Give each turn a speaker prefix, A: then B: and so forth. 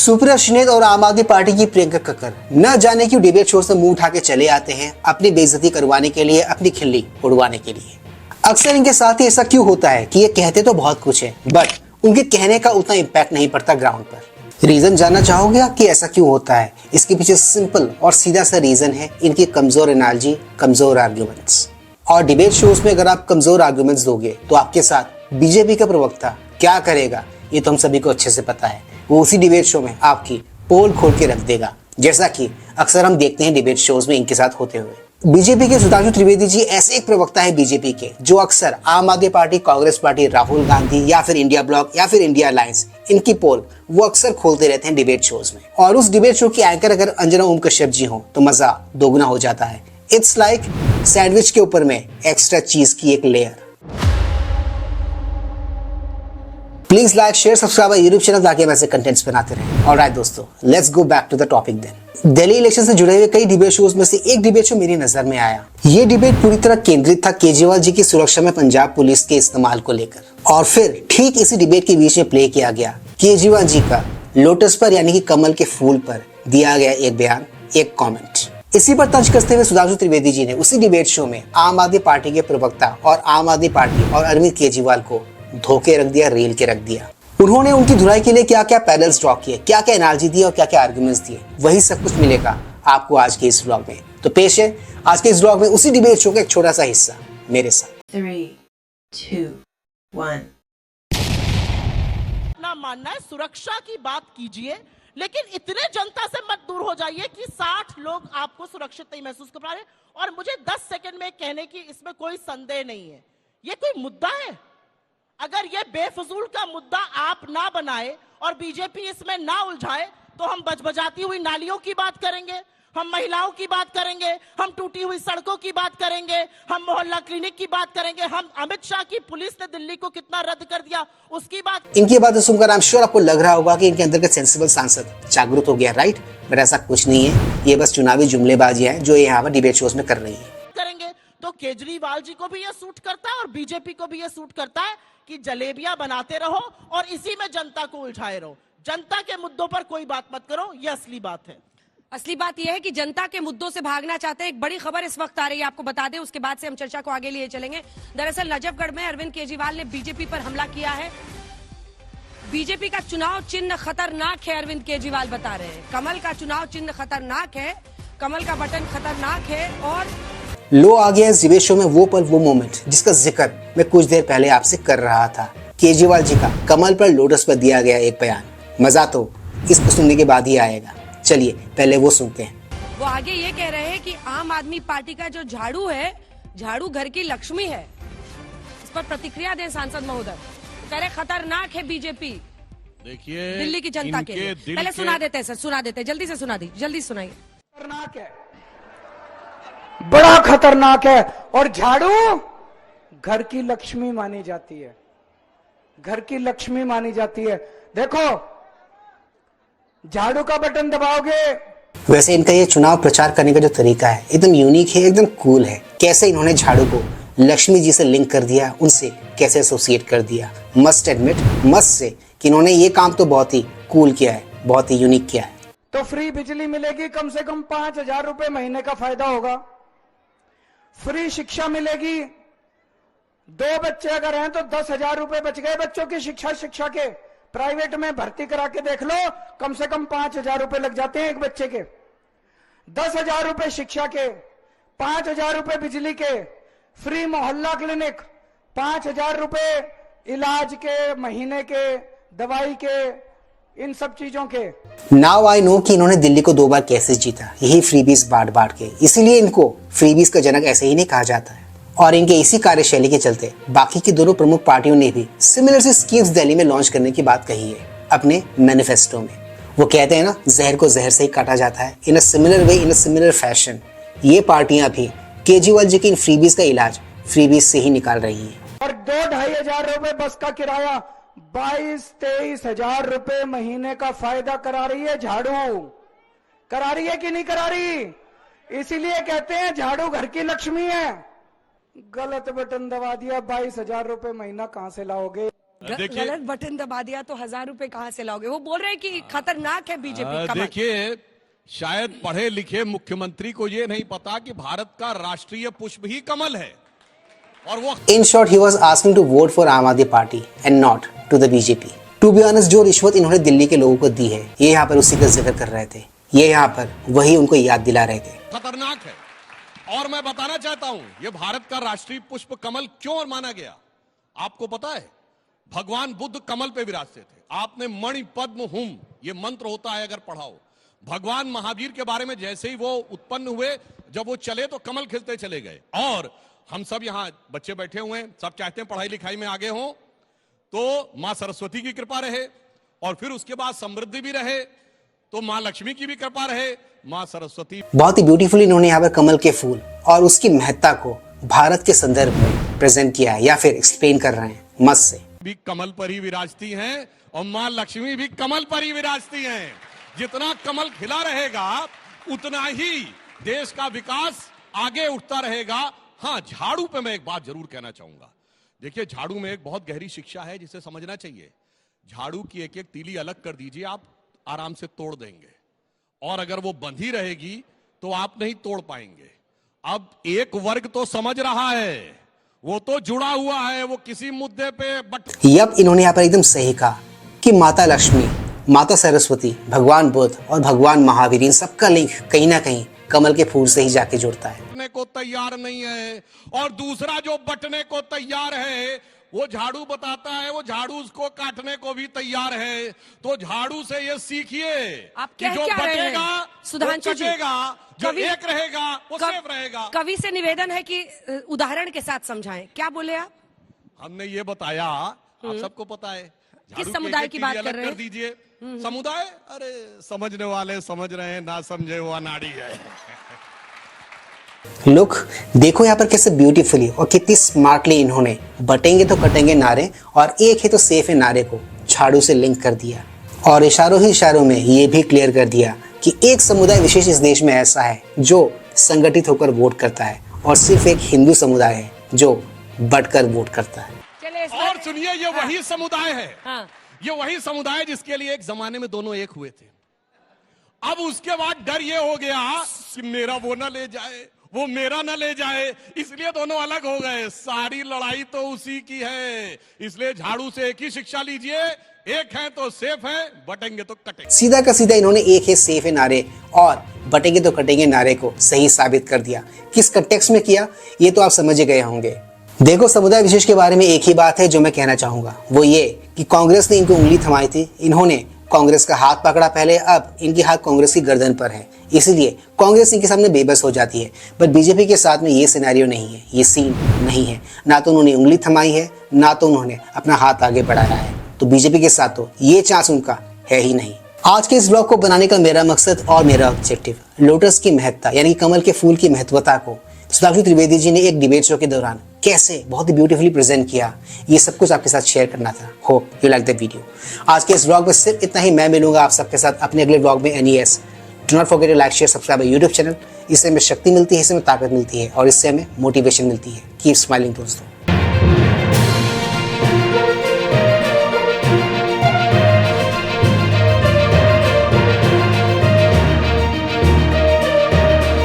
A: सुप्रिया श्रीनेत और आम आदमी पार्टी की प्रियंका कक्कर न जाने क्यों डिबेट शो से मुंह उठा के चले आते हैं अपनी बेइज्जती करवाने के लिए, अपनी खिल्ली उड़वाने के लिए। अक्सर इनके साथ ही ऐसा क्यों होता है कि ये कहते तो बहुत कुछ है बट उनके कहने का उतना इम्पैक्ट नहीं पड़ता ग्राउंड पर। रीजन जानना चाहोगे कि ऐसा क्यों होता है? इसके पीछे सिंपल और सीधा सा रीजन है इनकी कमजोर एनालॉजी, कमजोर आर्ग्यूमेंट्स। और डिबेट शोज में अगर आप कमजोर आर्ग्यूमेंट्स दोगे तो आपके साथ बीजेपी का प्रवक्ता क्या करेगा ये तो हम सभी को अच्छे से पता है। वो उसी डिबेट शो में आपकी पोल खोल के रख देगा, जैसा कि अक्सर हम देखते हैं डिबेट शोज में इनके साथ होते हुए। बीजेपी के सुधांशु त्रिवेदी जी ऐसे एक प्रवक्ता है बीजेपी के जो अक्सर आम आदमी पार्टी, कांग्रेस पार्टी, राहुल गांधी या फिर इंडिया ब्लॉक या फिर इंडिया अलायंस, इनकी पोल वो अक्सर खोलते रहते हैं डिबेट शोज में। और उस डिबेट शो की एंकर अगर अंजना ओम कश्यप जी हो तो मजा दोगुना हो जाता है। इट्स लाइक सैंडविच के ऊपर में एक्स्ट्रा चीज की एक लेयर। Please like, share, subscribe YouTube channel ताकि हम ऐसे कंटेंट्स बनाते रहें। ऑलराइट दोस्तों, let's go back to the topic then. Delhi election से जुड़े हुए कई डिबेट शोज में से एक डिबेट शो मेरी नजर में आया। ये डिबेट पूरी तरह केंद्रित था केजरीवाल जी की सुरक्षा में पंजाब पुलिस के इस्तेमाल को लेकर। और फिर ठीक इसी डिबेट के बीच में प्ले किया गया केजरीवाल जी का लोटस पर यानी कि कमल के फूल पर दिया गया एक बयान, एक कॉमेंट। इसी पर तंज कसते हुए सुधांशु त्रिवेदी जी ने उसी डिबेट शो में आम आदमी पार्टी के प्रवक्ता और आम आदमी पार्टी और अरविंद केजरीवाल को धोखे रख दिया, रेल के रख दिया। उन्होंने उनकी धुलाई के लिए क्या क्या पैनल्स ड्रॉ किए, क्या क्या एनालॉजी दी और क्या क्या आर्गुमेंट्स दिए, वही सब कुछ मिलेगा आपको आज के इस व्लॉग में। तो पेश है आज के इस व्लॉग में उसी डिबेट शो का एक छोटा सा हिस्सा मेरे साथ।
B: 3, 2, 1।
C: अपना मानना है, सुरक्षा की बात कीजिए, लेकिन इतने जनता से मत दूर हो जाइए कि 60 लोग आपको सुरक्षित नहीं महसूस कर पा रहे। और मुझे 10 सेकंड में कहने की इसमें कोई संदेह नहीं है, ये कोई मुद्दा है। अगर ये बेफजूल का मुद्दा आप ना बनाए और बीजेपी इसमें ना उलझाए तो हम बजबजाती हुई नालियों की बात करेंगे, हम महिलाओं की बात करेंगे, हम टूटी हुई सड़कों की बात करेंगे, हम मोहल्ला क्लिनिक की बात करेंगे, हम अमित शाह की पुलिस ने दिल्ली को कितना रद्द कर दिया उसकी बात।
A: इनकी बातें सुनकर आई एम श्योर आपको लग रहा होगा कि इनके अंदर का सेंसिबल सांसद जागरूक हो गया, राइट? बट ऐसा कुछ नहीं है, ये बस चुनावी जुमलेबाजियां हैं जो ये यहाँ पर डिबेट शोज में कर रही है।
C: करेंगे तो केजरीवाल जी को भी ये सूट करता है और बीजेपी को भी ये सूट करता है कि जलेबियां बनाते रहो और इसी में जनता को उलझाए रहो। जनता के मुद्दों पर कोई बात मत करो, ये असली बात है।
D: असली बात यह है कि जनता के मुद्दों से भागना चाहते हैं। एक बड़ी खबर इस वक्त आ रही है, आपको बता दें, उसके बाद से हम चर्चा को आगे लिए चलेंगे। दरअसल नजफगढ़ में अरविंद केजरीवाल ने बीजेपी पर हमला किया है। बीजेपी का चुनाव चिन्ह खतरनाक है, अरविंद केजरीवाल बता रहे हैं। कमल का चुनाव चिन्ह खतरनाक है, कमल का बटन खतरनाक है। और
A: लो आ गया इस डिबेट शो में वो पल, वो मोमेंट जिसका जिक्र मैं कुछ देर पहले आपसे कर रहा था। केजरीवाल जी का कमल पर लोटस पर दिया गया एक बयान। मजा तो इसको सुनने के बाद ही आएगा, चलिए पहले वो सुनते हैं।
D: वो आगे ये कह रहे हैं कि आम आदमी पार्टी का जो झाड़ू है, झाड़ू घर की लक्ष्मी है। इस पर प्रतिक्रिया दें सांसद महोदय। कह रहे खतरनाक है बीजेपी
E: देखिए
D: दिल्ली की जनता के लिए। पहले सुना देते हैं सर, सुना देते हैं, जल्दी से सुना दी, जल्दी सुनाइए।
F: खतरनाक है, बड़ा खतरनाक है। और झाड़ू घर की लक्ष्मी मानी जाती है, घर की लक्ष्मी मानी जाती है। देखो झाड़ू का बटन दबाओगे।
A: वैसे इनका ये चुनाव प्रचार करने का जो तरीका है एकदम यूनिक है, एकदम कूल है। कैसे इन्होंने झाड़ू को लक्ष्मी जी से लिंक कर दिया, उनसे कैसे एसोसिएट कर दिया। मस्ट एडमिट, मस्ट से कि इन्होंने ये काम तो बहुत ही कूल किया है, बहुत ही यूनिक किया है।
F: तो फ्री बिजली मिलेगी, कम से कम 5,000 रुपए महीने का फायदा होगा। फ्री शिक्षा मिलेगी, 2 बच्चे अगर हैं तो 10,000 रुपए बच गए बच्चों की शिक्षा के। प्राइवेट में भर्ती करा के देख लो, कम से कम 5,000 रुपए लग जाते हैं एक बच्चे के। 10,000 रुपए शिक्षा के, 5,000 रुपए बिजली के, फ्री मोहल्ला क्लिनिक, 5,000 रुपए इलाज के, महीने के, दवाई के, इन सब चीजों के।
A: नाउ आई नो कि इन्होंने दिल्ली को 2 बार कैसे जीता, यही फ्रीबीज बांट बांट के। इसीलिए इनको फ्रीबीज का जनक ऐसे ही नहीं कहा जाता है। और इनके इसी कार्यशैली के चलते बाकी की दोनों प्रमुख पार्टियों ने भी सिमिलर सी स्कीम्स दिल्ली में लॉन्च करने की बात कही है अपने मैनिफेस्टो में। वो कहते हैं ना, जहर को जहर से ही काटा जाता है। In a similar way, in a similar fashion ये पार्टियां भी केजरीवाल जी की इन फ्रीबीज का इलाज फ्रीबीज से ही निकाल रही है।
F: और 2-2.5 हजार रुपए बस का किराया, 22-23 हजार रुपए महीने का फायदा करा रही है झाड़ू। करा रही है कि नहीं करा रही? इसीलिए कहते हैं झाड़ू घर की लक्ष्मी है। गलत बटन दबा दिया, 22,000 रुपए महीना कहां से लाओगे?
E: देखिए-
D: गलत बटन दबा दिया तो 1000 रुपए कहाँ से लाओगे? वो बोल रहे हैं कि खतरनाक है बीजेपी कमल।
E: देखिए, शायद पढ़े लिखे मुख्यमंत्री को ये नहीं पता कि भारत का राष्ट्रीय पुष्प ही कमल है और वो
A: In short, he was asking to vote for आम आदमी party and not to the BJP. To be honest, जो रिश्वत इन्होंने दिल्ली के लोगों को दी है, ये यहाँ पर उसी का जिक्र कर रहे थे। ये यहाँ पर वही उनको याद दिला रहे थे।
E: खतरनाक है। और मैं बताना चाहता हूं, ये भारत का राष्ट्रीय पुष्प कमल क्यों माना गया? आपको पता है, भगवान बुद्ध कमल पे विराजते थे। आपने मणि पद्म हुम, ये मंत्र होता है, अगर पढ़ाओ। भगवान महावीर के बारे में जैसे ही वो उत्पन्न हुए, जब वो चले तो कमल खिलते चले गए। और हम सब यहाँ बच्चे बैठे हुए हैं, सब चाहते हैं पढ़ाई लिखाई में आगे हों, तो मां सरस्वती की कृपा रहे, और फिर उसके बाद समृद्धि भी रहे, तो मां लक्ष्मी की भी कृपा रहे। मां सरस्वती
A: बहुत ही ब्यूटीफुली इन्होंने यहाँ पर कमल के फूल और उसकी महत्ता को भारत के संदर्भ में प्रेजेंट किया है या फिर एक्सप्लेन कर रहे हैं मस्त से।
E: भी कमल पर ही विराजती हैं और मां लक्ष्मी भी कमल पर ही विराजती हैं। जितना कमल खिला रहेगा उतना ही देश का विकास आगे उठता रहेगा। हाँ, झाड़ू पे मैं एक बात जरूर कहना चाहूंगा। देखिए, झाड़ू में एक बहुत गहरी शिक्षा है जिसे समझना चाहिए। झाड़ू की एक एक तीली अलग कर दीजिए, आप आराम से तोड़ देंगे, और अगर वो बंधी रहेगी तो आप नहीं तोड़ पाएंगे। अब एक वर्ग तो समझ रहा है, वो तो जुड़ा हुआ है, वो किसी मुद्दे पे
A: यप, इन्होंने यहाँ पर एकदम सही कहा कि माता लक्ष्मी, माता सरस्वती, भगवान बुद्ध और भगवान महावीर, इन सबका लिंक कहीं ना कहीं कमल के फूल से ही जाके जुड़ता है।
E: बटने को तैयार नहीं है, और दूसरा जो बटने को तैयार है वो झाड़ू बताता है, वो झाड़ू उसको काटने को भी तैयार है। तो झाड़ू से ये सीखिए
D: आप
E: कि
D: कह
E: जो
D: क्या रहे हैं?
E: बटेगा
D: सुधांशु
E: वो
D: जी,
E: कटेगा, जो
D: कवि-
E: एक रहेगा वो
D: कव-
E: सेफ रहेगा।
D: कवि से निवेदन है कि उदाहरण के साथ समझाएं। क्या बोले आप?
E: हमने ये बताया, आप सबको पता है। झाड़ू की
D: समुदाय
E: एक-एक
D: की बात
E: तीली
D: कर
E: अलग
D: रहे हैं?
E: कर दीजिए। समुदाय, अरे समझने वाले समझ रहे हैं, ना समझे वो अनाड़ी है।
A: लुक, देखो यहाँ पर कैसे ब्यूटीफुली और कितनी स्मार्टली इन्होंने बटेंगे तो कटेंगे नारे और एक है तो सेफ है नारे को झाड़ू से लिंक कर दिया, और इशारों ही इशारों में ये भी क्लियर कर दिया कि एक समुदाय विशेष इस देश में ऐसा है जो संगठित होकर वोट करता है, और सिर्फ एक हिंदू समुदाय है जो बढ़कर वोट करता है।
D: चले इस
E: और
D: बार-
E: सुनिए, ये वही समुदाय है,
D: हाँ।
E: ये वही समुदाय जिसके लिए एक जमाने में दोनों एक हुए थे। अब उसके बाद डर ये हो गया कि मेरा वो ना ले जाए, वो मेरा ना ले जाए, इसलिए दोनों अलग हो गए। सारी लड़ाई तो उसी की है। इसलिए झाड़ू से एक ही शिक्षा लीजिए, एक है तो सेफ है, बटेंगे तो कटेंगे।
A: सीधा का सीधा इन्होंने एक है सेफ है नारे और बटेंगे तो कटेंगे नारे को सही साबित कर दिया। किस कंटेक्स्ट में किया ये तो आप समझ गए होंगे। देखो, समुदाय विशेष के बारे में एक ही बात है जो मैं कहना चाहूंगा, वो ये कि कांग्रेस ने इनको उंगली थमाई थी, इन्होंने कांग्रेस का हाथ पकड़ा पहले, अब इनकी हाथ कांग्रेस की गर्दन पर है, इसलिए कांग्रेस इनके सामने बेबस हो जाती है। पर बीजेपी के साथ में ये सिनेरियो नहीं है, ये सीन नहीं है। ना तो उन्होंने उंगली थमाई है, ना तो उन्होंने अपना हाथ आगे बढ़ाया है। तो बीजेपी के साथ तो ये चांस उनका है ही नहीं। आज के इस ब्लॉग को बनाने का मेरा मकसद और मेरा ऑब्जेक्टिव लोटस की महत्ता यानी कमल के फूल की महत्वता को सुधांशु त्रिवेदी जी ने एक डिबेट शो के दौरान कैसे बहुत ही ब्यूटीफुली प्रेजेंट किया, ये सब कुछ आपके साथ शेयर करना था। Hope you like the video. आज के इस ब्लॉग में सिर्फ इतना ही। मैं मिलूंगा आप सबके साथ अपने अगले ब्लॉग में। NES do not forget to like share subscribe YouTube channel. इससे हमें शक्ति मिलती है, इससे हमें ताकत मिलती है और इससे हमें मोटिवेशन मिलती है। कीप स्माइलिंग दोस्तों।